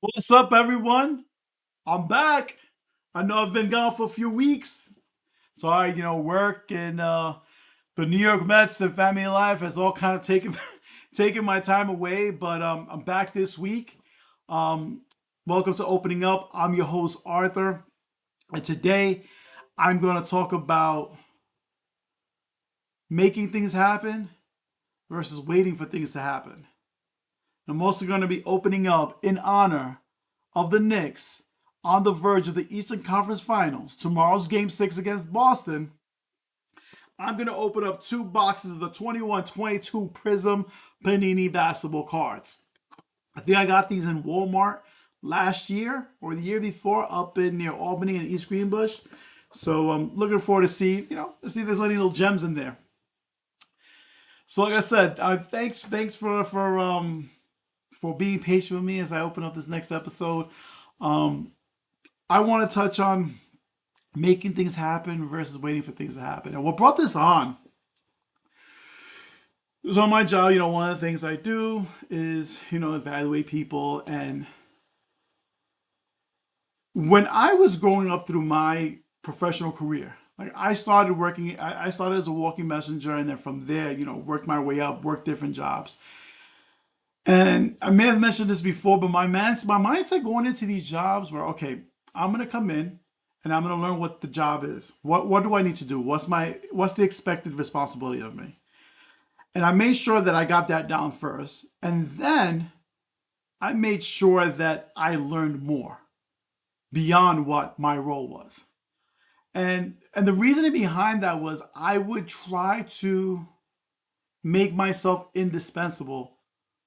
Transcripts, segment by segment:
What's up, everyone? I'm back. I know I've been gone for a few weeks. So work and the New York Mets and family life has all kind of taken taken my time away. But I'm back this week. Um, Welcome to Opening Up. I'm your host, Arthur. And today I'm going to talk about making things happen versus waiting for things to happen. I'm also going to be opening up in honor of the Knicks on the verge of the Eastern Conference Finals. Tomorrow's Game 6 against Boston. I'm going to open up two boxes of the 21-22 Prizm Panini Basketball Cards. I think I got these in Walmart last year or the year before up in near Albany and East Greenbush. So I'm looking forward to see if there's any little gems in there. So like I said, thanks for being patient with me as I open up this next episode. Um, I want to touch on making things happen versus waiting for things to happen. And what brought this on was on my job. One of the things I do is, evaluate people. And when I was growing up through my professional career, like I started as a walking messenger, and then from there, worked my way up, worked different jobs. And I may have mentioned this before, but my mindset going into these jobs were okay. I'm gonna come in and I'm gonna learn what the job is. What do I need to do? What's the expected responsibility of me? And I made sure that I got that down first, and then I made sure that I learned more beyond what my role was. And the reasoning behind that was I would try to make myself indispensable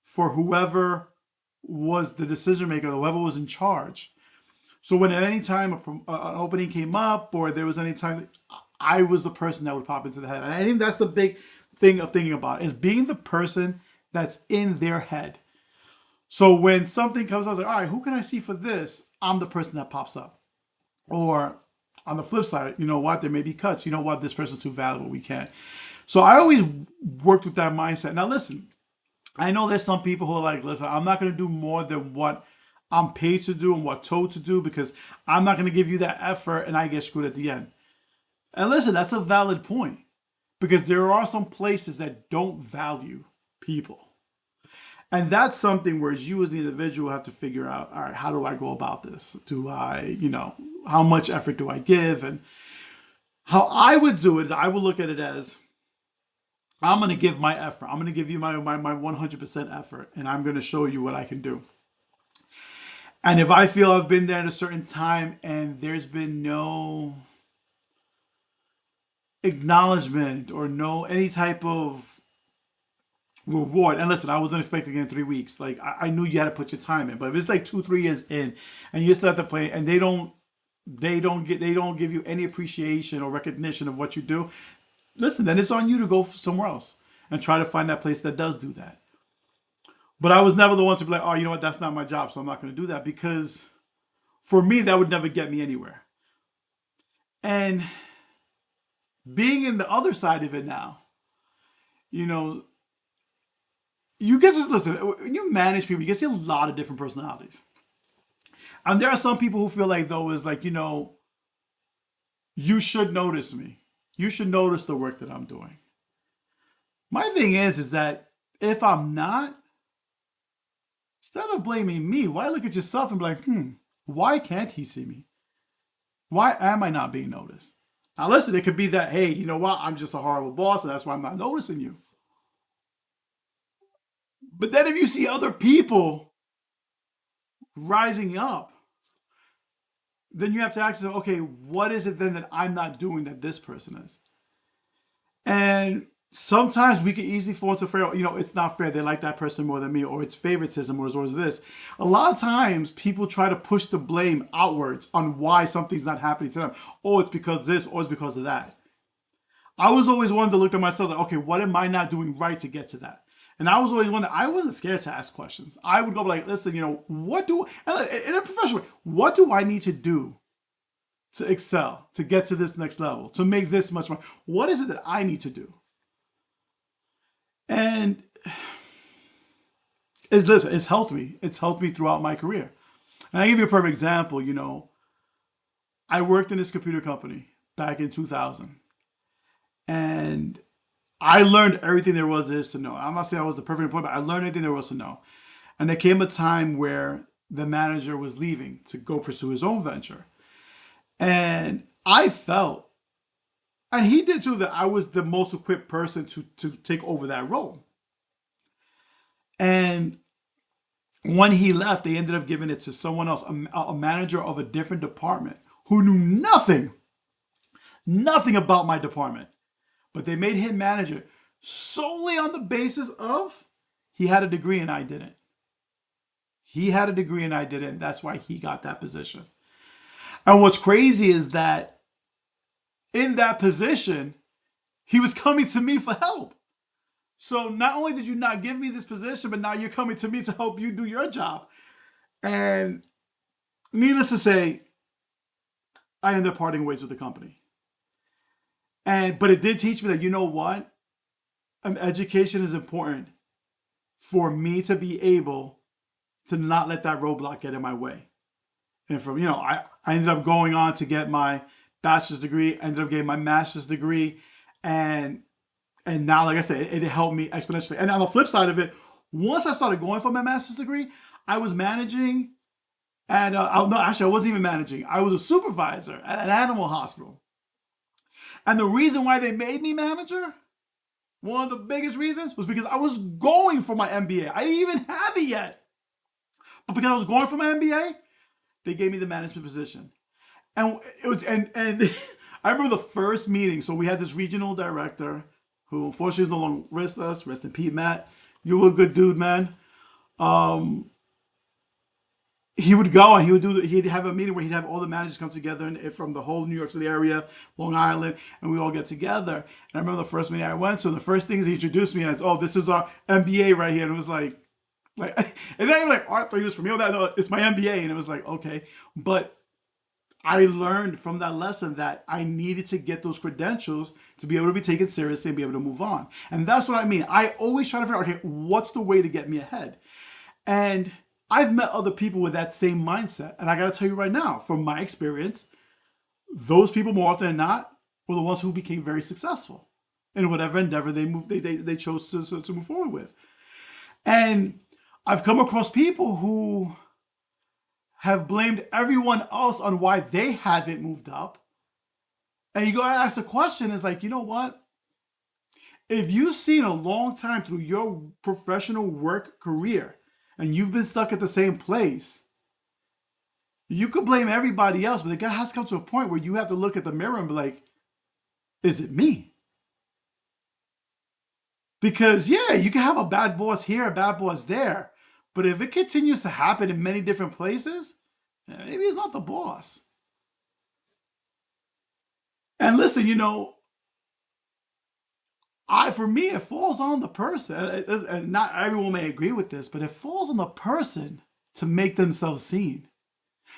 for whoever was the decision maker, whoever was in charge. So when at any time an opening came up, or there was any time, I was the person that would pop into the head. And I think that's the big thing of thinking about is being the person that's in their head. So when something comes, I was like, all right, who can I see for this? I'm the person that pops up. Or on the flip side, you know what? There may be cuts. You know what? This person's too valuable. We can't. So I always worked with that mindset. Now listen, I know there's some people who are like, listen, I'm not going to do more than what I'm paid to do and what told to do because I'm not going to give you that effort and I get screwed at the end. And listen, that's a valid point because there are some places that don't value people. And that's something where you as the individual have to figure out, all right, how do I go about this? Do I, how much effort do I give? And how I would do it is I would look at it as I'm going to give my effort. I'm going to give you my 100% effort and I'm going to show you what I can do. And if I feel I've been there at a certain time and there's been no acknowledgement or no any type of reward, and listen, I wasn't expecting it in 3 weeks. Like I knew you had to put your time in, but if it's like 2, 3 years in and you start to play and they don't give you any appreciation or recognition of what you do, listen, then it's on you to go somewhere else and try to find that place that does do that. But I was never the one to be like, oh, you know what, that's not my job, so I'm not going to do that because for me, that would never get me anywhere. And being in the other side of it now, you know, you get to listen, when you manage people, you get to see a lot of different personalities. And there are some people who feel like, though, is like, you should notice me. You should notice the work that I'm doing. My thing is that if I'm not, instead of blaming me, why look at yourself and be like, why can't he see me? Why am I not being noticed? Now, listen, it could be that, hey, you know what? I'm just a horrible boss and that's why I'm not noticing you. But then if you see other people rising up, then you have to ask yourself, okay, what is it then that I'm not doing that this person is? And sometimes we can easily fall into fair, it's not fair. They like that person more than me, or it's favoritism, or it's this. A lot of times people try to push the blame outwards on why something's not happening to them. Oh, it's because of this, or it's because of that. I was always one to look at myself like, okay, what am I not doing right to get to that? And I was always one that I wasn't scared to ask questions. I would go like, listen, what do, in a professional way, what do I need to do to excel, to get to this next level, to make this much more? What is it that I need to do? And listen, it's helped me. It's helped me throughout my career. And I give you a perfect example. I worked in this computer company back in 2000, and I learned everything there was to know. I'm not saying I was the perfect employee, but I learned everything there was to know. And there came a time where the manager was leaving to go pursue his own venture. And I felt, and he did too, that I was the most equipped person to take over that role. And when he left, they ended up giving it to someone else, a manager of a different department who knew nothing about my department. But they made him manager solely on the basis of he had a degree and I didn't. He had a degree and I didn't. That's why he got that position. And what's crazy is that in that position, he was coming to me for help. So not only did you not give me this position, but now you're coming to me to help you do your job. And needless to say, I ended up parting ways with the company. But it did teach me that, you know what? Education is important for me to be able to not let that roadblock get in my way. And I ended up going on to get my bachelor's degree, ended up getting my master's degree, and now, like I said, it helped me exponentially. And on the flip side of it, once I started going for my master's degree, I was managing no, actually, I wasn't even managing. I was a supervisor at an animal hospital. And the reason why they made me manager, one of the biggest reasons, was because I was going for my MBA. I didn't even have it yet. But because I was going for my MBA, they gave me the management position. And it was and I remember the first meeting. So we had this regional director who unfortunately is no longer with us. Rest in peace, Matt. You were a good dude, man. He would go and he'd have a meeting where he'd have all the managers come together from the whole New York City area, Long Island, and we all get together. And I remember the first meeting I went to, the first thing is he introduced me as, oh, this is our MBA right here. And it was like, and then like, Arthur, he was from me. No, it's my MBA. And it was like, okay. But I learned from that lesson that I needed to get those credentials to be able to be taken seriously and be able to move on. And that's what I mean. I always try to figure out, okay, what's the way to get me ahead? And I've met other people with that same mindset. And I got to tell you right now, from my experience, those people more often than not were the ones who became very successful in whatever endeavor they chose to move forward with. And I've come across people who have blamed everyone else on why they haven't moved up. And you go and ask the question, is like, you know what? If you've seen a long time through your professional work career and you've been stuck at the same place, you could blame everybody else, but it has to come to a point where you have to look at the mirror and be like, is it me? Because yeah, you can have a bad boss here, a bad boss there, but if it continues to happen in many different places, maybe it's not the boss. And listen, for me, it falls on the person, and not everyone may agree with this, but it falls on the person to make themselves seen.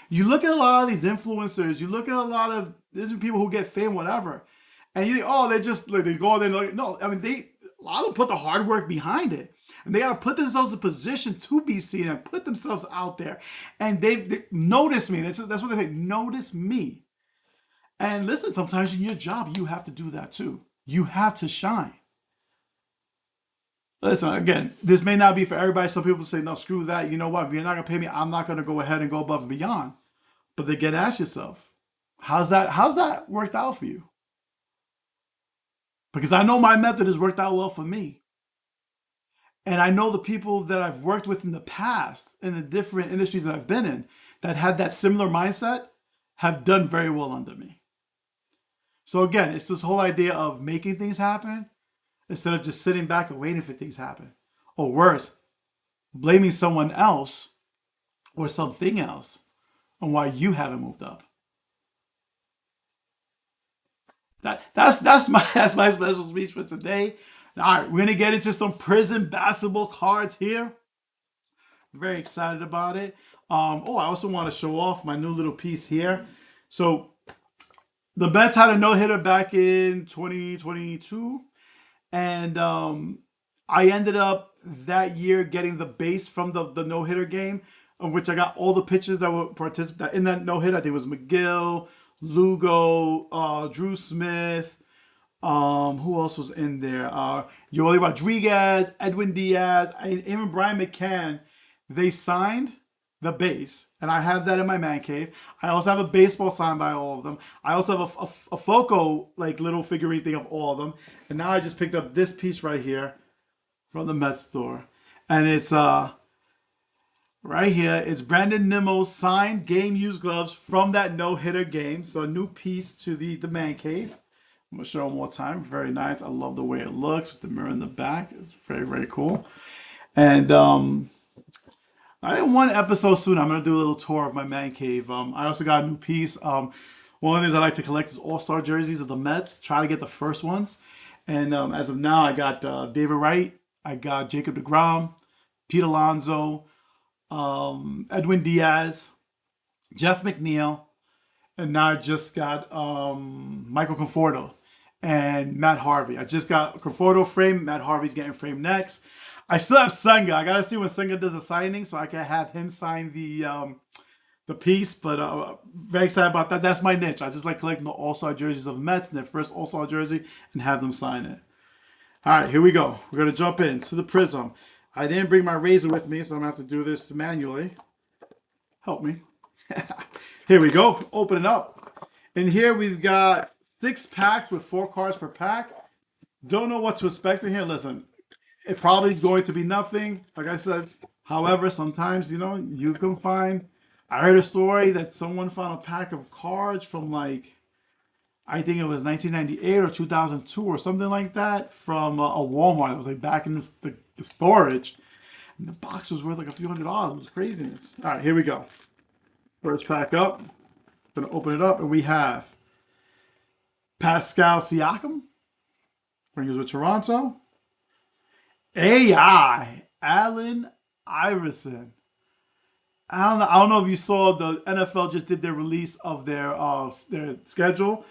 You look at a lot of these influencers, you look at a lot of these people who get fame, whatever, and you think, oh, they just like they go out there and like, no, I mean a lot of them put the hard work behind it, and they got to put themselves in a position to be seen and put themselves out there, and they notice me. That's what they say. Notice me. And listen, sometimes in your job, you have to do that too. You have to shine. Listen, again, this may not be for everybody. Some people say, no, screw that. You know what? If you're not going to pay me, I'm not going to go ahead and go above and beyond. But again, ask yourself, how's that worked out for you? Because I know my method has worked out well for me. And I know the people that I've worked with in the past in the different industries that I've been in that had that similar mindset have done very well under me. So again, it's this whole idea of making things happen instead of just sitting back and waiting for things to happen. Or worse, blaming someone else or something else on why you haven't moved up. That's my special speech for today. All right, we're gonna get into some Prizm basketball cards here. Very excited about it. I also want to show off my new little piece here. So the Mets had a no-hitter back in 2022, and I ended up that year getting the base from the no-hitter game of which I got all the pitchers that were participate in that no hit. I think it was McGill, Lugo, Drew Smith. Who else was in there? Yoeli Rodriguez, Edwin Diaz, even Brian McCann. They signed the base, and I have that in my man cave. I also have a baseball signed by all of them. I also have a Foco like little figurine thing of all of them. And now I just picked up this piece right here from the Mets store, and it's right here. It's Brandon Nimmo's signed game used gloves from that no hitter game. So a new piece to the man cave. I'm gonna show it one more time. Very nice. I love the way it looks with the mirror in the back. It's very, very cool. And I in one episode soon, I'm gonna do a little tour of my man cave. I also got a new piece. One of the things I like to collect is All-Star jerseys of the Mets. Try to get the first ones. And as of now, I got David Wright. I got Jacob deGrom, Pete Alonso, Edwin Diaz, Jeff McNeil, and now I just got Michael Conforto and Matt Harvey. I just got Conforto framed. Matt Harvey's getting framed next. I still have Senga. I gotta see when Senga does a signing so I can have him sign the piece. But very excited about that. That's my niche. I just like collecting the All-Star jerseys of the Mets and their first All-Star jersey and have them sign it. All right, here we go. We're gonna jump into the Prizm. I didn't bring my razor with me, so I'm gonna have to do this manually. Help me. Here we go. Open it up. In here we've got 6 packs with 4 cards per pack. Don't know what to expect in here. Listen, it probably is going to be nothing. Like I said, however, sometimes, you can find. I heard a story that someone found a pack of cards from like, I think it was 1998 or 2002 or something like that from a Walmart. It was like back in the storage. And the box was worth like a few $100. It was craziness. All right, here we go. First pack up. Gonna open it up, and we have Pascal Siakam, Rangers with Toronto. AI Allen Iverson. I don't know if you saw the NFL just did their release of their schedule,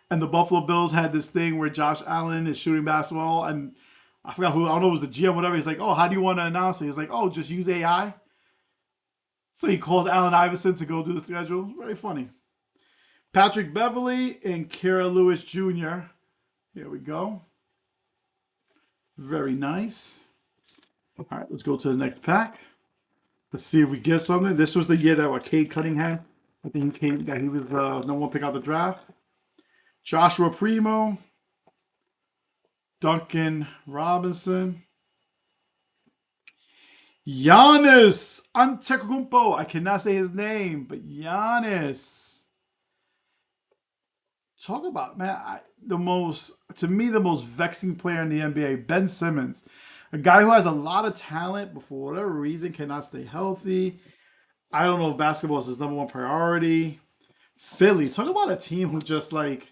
and the Buffalo Bills had this thing where Josh Allen is shooting basketball, and I forgot who. I don't know, it was the GM, whatever. He's like, "Oh, how do you want to announce it?" He's like, "Oh, just use AI." So he calls Allen Iverson to go do the schedule. Very funny. Patrick Beverly and Kira Lewis Jr. Here we go. Very nice. All right, let's go to the next pack. Let's see if we get something. This was the year that Cade Cunningham, I think he was number 1 pick out the draft. Joshua Primo, Duncan Robinson, Giannis Antetokounmpo. I cannot say his name, but Giannis. Talk about, man, the most vexing player in the NBA, Ben Simmons. A guy who has a lot of talent, but for whatever reason cannot stay healthy. I don't know if basketball is his number 1 priority. Philly, talk about a team who just like,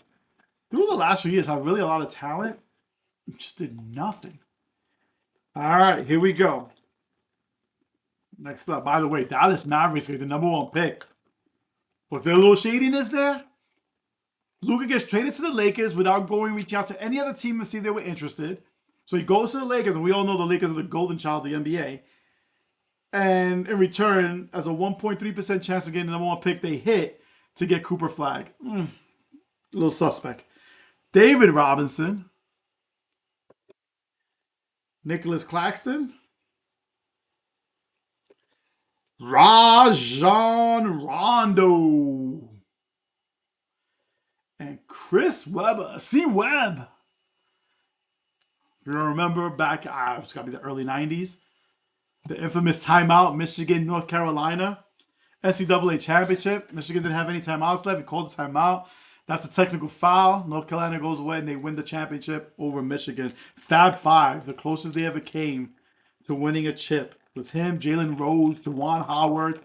through the last few years, had really a lot of talent. Just did nothing. All right, here we go. Next up, by the way, Dallas Mavericks are the number 1 pick. Was there a little shadiness there? Luka gets traded to the Lakers without reaching out to any other team to see if they were interested. So he goes to the Lakers, and we all know the Lakers are the golden child of the NBA. And in return, as a 1.3% chance of getting the number 1 pick, they hit to get Cooper Flag. A little suspect. David Robinson. Nicholas Claxton. Rajon Rondo. And Chris Webber. C. Webb. If you remember back, it's got to be the early 90s. The infamous timeout, Michigan, North Carolina. NCAA championship. Michigan didn't have any timeouts left. He called the timeout. That's a technical foul. North Carolina goes away and they win the championship over Michigan. Fab Five, the closest they ever came to winning a chip. It was him, Jalen Rose, Juwan Howard,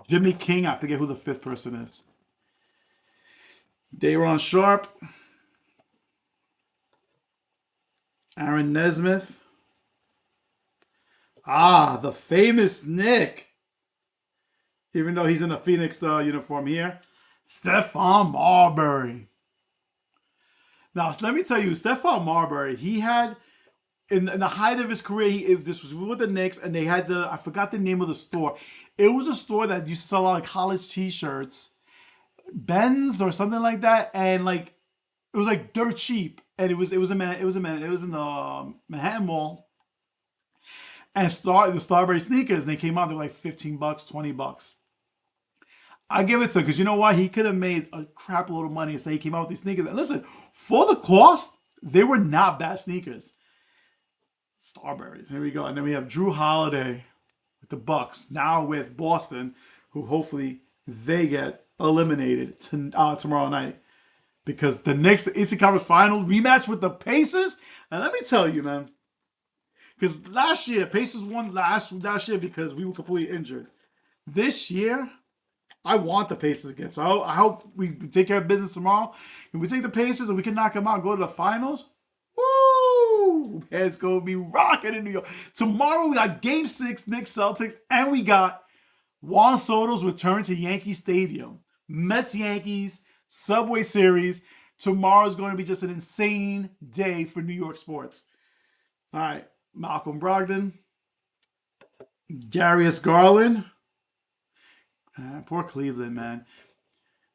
Jimmy King. I forget who the 5th person is. Day'Ron Sharp. Aaron Nesmith. The famous Nick. Even though he's in a Phoenix uniform here. Stephon Marbury. Now, let me tell you, Stephon Marbury, he had in the height of his career, this was with the Knicks, and they had I forgot the name of the store. It was a store that used to sell a lot of college T-shirts, Ben's or something like that, and like it was like dirt cheap, and it was in the Manhattan Mall, and the Starberry sneakers, and they came out, they were like $15, $20. I give it to, because you know what, he could have made a crap load of money and say he came out with these sneakers. And listen, for the cost, they were not bad sneakers. Starberries. Here we go. And then we have Drew Holiday with the Bucks. Now with Boston, who hopefully they get eliminated tomorrow night. Because the Knicks, the Eastern Conference Final rematch with the Pacers. And let me tell you, man. Because last year, Pacers won last year because we were completely injured. This year, I want the Pacers again. So I hope we take care of business tomorrow. If we take the Pacers and we can knock them out and go to the finals, woo! It's going to be rocking in New York. Tomorrow we got Game 6, Knicks Celtics, and we got Juan Soto's return to Yankee Stadium. Mets Yankees, Subway Series. Tomorrow's going to be just an insane day for New York sports. All right, Malcolm Brogdon, Darius Garland. Poor Cleveland, man.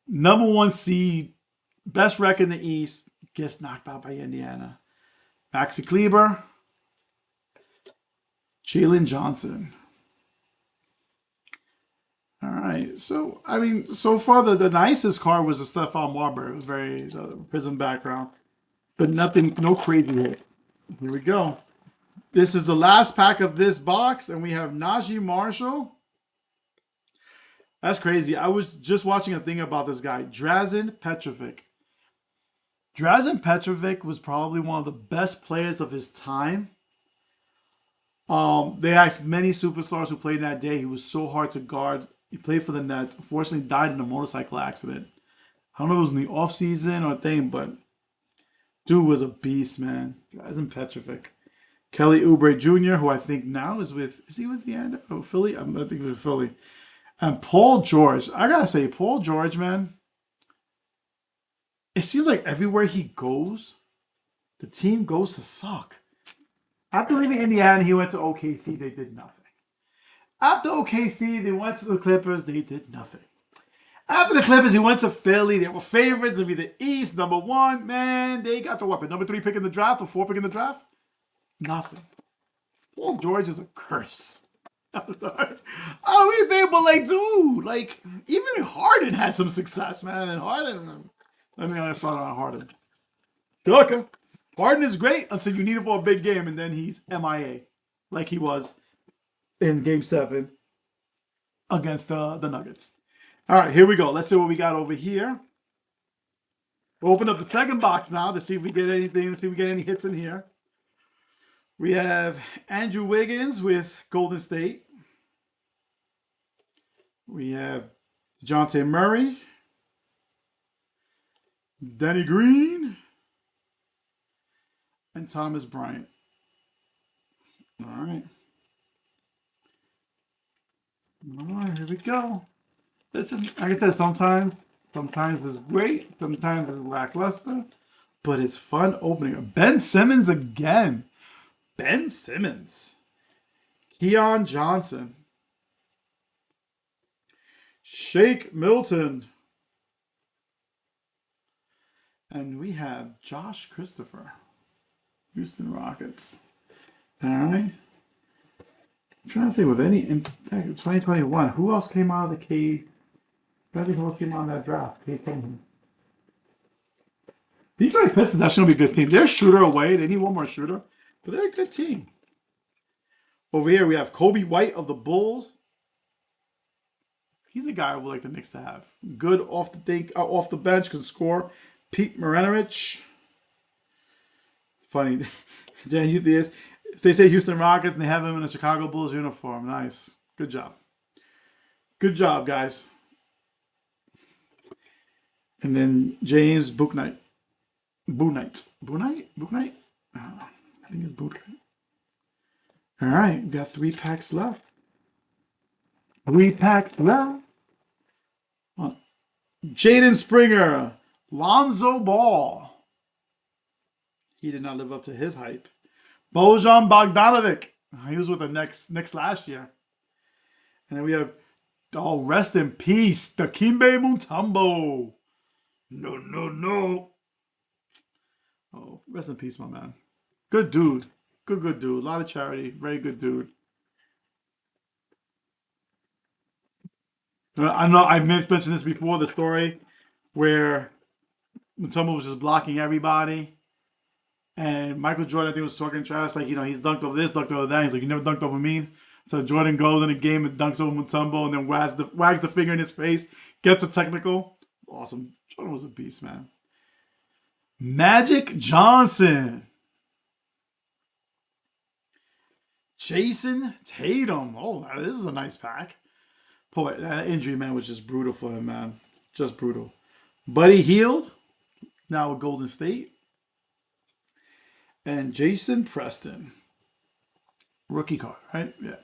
Number 1 seed, best record in the East, gets knocked out by Indiana. Maxi Kleber, Jalen Johnson. All right. So, I mean, so far the nicest card was the Stephon Marbury. It was very Prizm background. But nothing, no crazy hit. Here we go. This is the last pack of this box, and we have Najee Marshall. That's crazy. I was just watching a thing about this guy, Drazen Petrovic. Drazen Petrovic was probably one of the best players of his time. They asked many superstars who played that day. He was so hard to guard. He played for the Nets. Unfortunately, died in a motorcycle accident. I don't know if it was in the offseason or thing, but dude was a beast, man. Drazen Petrovic. Kelly Oubre Jr., who I think now is he with the end? Oh, Philly? I think he was Philly. And Paul George, I gotta say, Paul George, man, it seems like everywhere he goes, the team goes to suck. After leaving Indiana, he went to OKC, they did nothing. After OKC, they went to the Clippers, they did nothing. After the Clippers, he went to Philly, they were favorites to be the East, number 1, man, they got the weapon. Number 3 pick in the draft, or 4 pick in the draft? Nothing. Paul George is a curse. I mean, but like, dude, like, even Harden had some success, man. And Harden, let me start on Harden. Shocker. Harden is great until you need him for a big game, and then he's MIA, like he was in Game 7 against the Nuggets. All right, here we go. Let's see what we got over here. We'll open up the second box now to see if we get anything, to see if we get any hits in here. We have Andrew Wiggins with Golden State. We have DeJounte Murray. Danny Green. And Thomas Bryant. All right. All right, here we go. Listen, like I said, sometimes it's great, sometimes it's lackluster, but it's fun opening. Ben Simmons again. Ben Simmons. Keon Johnson. Shake Milton. And we have Josh Christopher. Houston Rockets. All right. I'm trying to think with any impact 2021. Who else came out of the K? Who else came out of that draft? These are Pistons. That's going to be a good team. They're a shooter away. They need one more shooter. But they're a good team. Over here we have Kobe White of the Bulls. He's a guy I would like the Knicks to have. Good off the bench, can score. Pete Maranovich. Funny. If they say Houston Rockets and they have him in a Chicago Bulls uniform. Nice. Good job. Good job, guys. And then James Bouknight. Bouknight? I think it's Bouknight. All right, we got 3 packs left. 3 packs left. Jaden Springer, Lonzo Ball. He did not live up to his hype. Bojan Bogdanovic. He was with the Knicks last year. And then we have, oh, rest in peace, Dikembe Mutombo. No, no, no. Oh, rest in peace, my man. Good dude. Good dude. A lot of charity. Very good dude. I know I mentioned this before, the story where Mutombo was just blocking everybody. And Michael Jordan, I think, was talking trash, like, he's dunked over this, dunked over that. He's like, you never dunked over me. So Jordan goes in the game and dunks over Mutombo and then wags the finger in his face, gets a technical. Awesome. Jordan was a beast, man. Magic Johnson. Jason Tatum. Oh, this is a nice pack. Boy, that injury, man, was just brutal for him, man. Just brutal. Buddy Hield, now with Golden State. And Jason Preston. Rookie card, right? Yeah.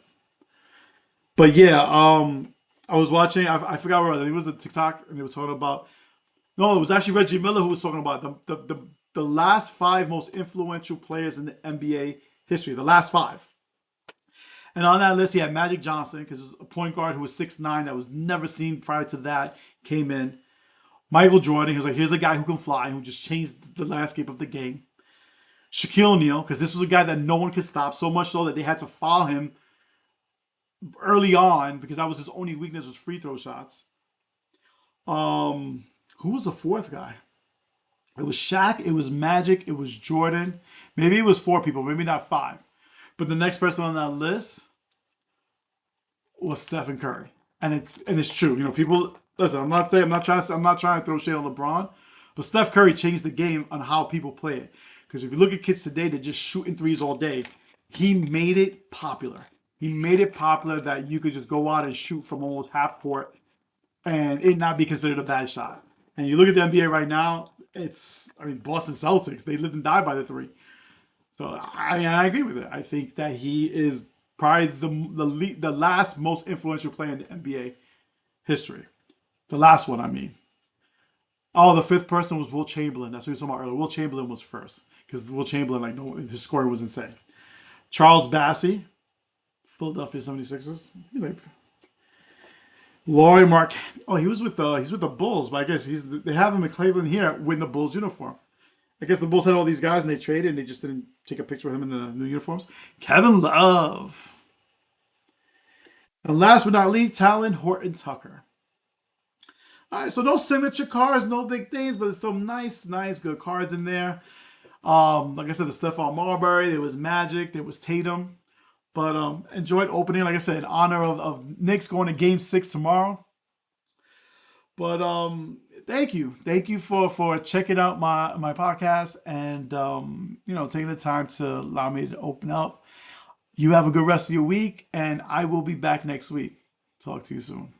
But yeah, I was watching, I forgot where, I think it was a TikTok, and they were talking about, no, it was actually Reggie Miller who was talking about the last five most influential players in the NBA history, the last five. And on that list, he had Magic Johnson, because it was a point guard who was 6'9", that was never seen prior to that, came in. Michael Jordan, he was like, here's a guy who can fly, who just changed the landscape of the game. Shaquille O'Neal, because this was a guy that no one could stop, so much so that they had to foul him early on, because that was his only weakness, was free throw shots. Who was the fourth guy? It was Shaq, it was Magic, it was Jordan. Maybe it was four people, maybe not five. But the next person on that list was Stephen Curry, and it's true. People listen. I'm not trying to throw shade on LeBron, but Steph Curry changed the game on how people play it. Because if you look at kids today that just shooting threes all day, he made it popular. He made it popular that you could just go out and shoot from almost half court and it not be considered a bad shot. And you look at the NBA right now, Boston Celtics, they live and die by the three. So I agree with it. I think that he is probably the last most influential player in the NBA history. The last one, I mean. Oh, the fifth person was Will Chamberlain. That's what we were talking about earlier. Will Chamberlain was first because Will Chamberlain, like, no, his scoring was insane. Charles Bassey, Philadelphia 76ers. Laurie Mark. Oh, he's with the Bulls, but I guess they have him in Cleveland here with the Bulls uniform. I guess the Bulls had all these guys and they traded and they just didn't take a picture of him in the new uniforms. Kevin Love. And last but not least, Talon Horton Tucker. All right, so no signature cards, no big things, but there's some nice, good cards in there. Like I said, the Stephon Marbury, there was Magic, there was Tatum. But enjoyed opening, like I said, in honor of Knicks going to Game 6 tomorrow. But thank you for checking out my podcast and taking the time to allow me to open up. You have a good rest of your week, and I will be back next week. Talk to you soon.